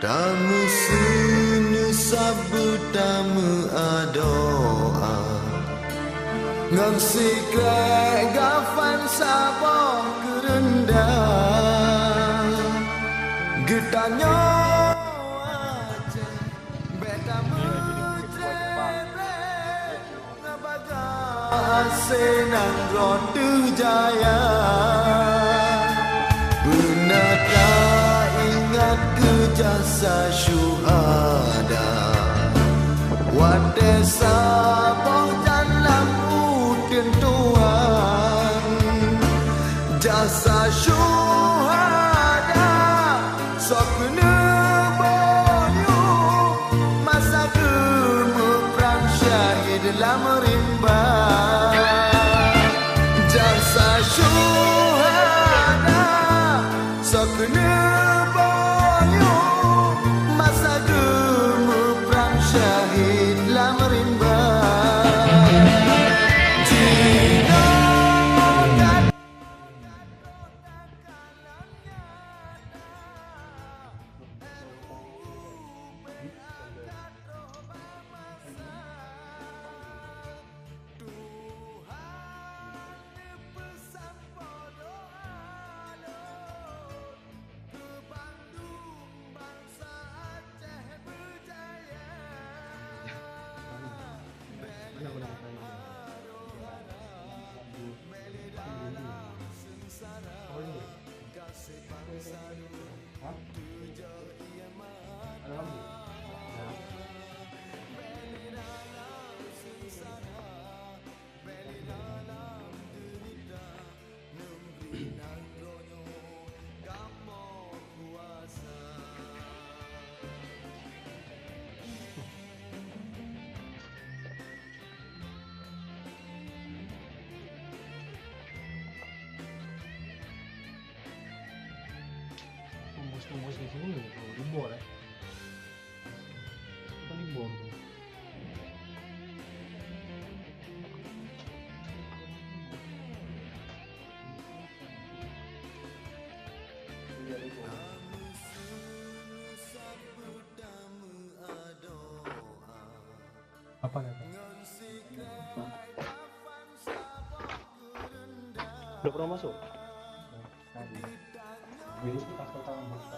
Tamu sunyu sabut tamu adoa Ngam siklek gafan sabah kerendah Getanyo aja Beta mutrebe Ngabaga asenang rotu jaya Benarkah ingat ke jasa syuhada Wadai sabah dalam udin tuan Jasa syuhada Sok kena boyu Masa gemuk perang syahid dalam rimba Jasa syuhada Sok kena boyu Masa gemuk perang syahid dalam rimba Tembus di sini kalau dibor ya. Kita dibor tuh. Apa kata? Udah pernah masuk? Tadi. Biasa pas total masuk.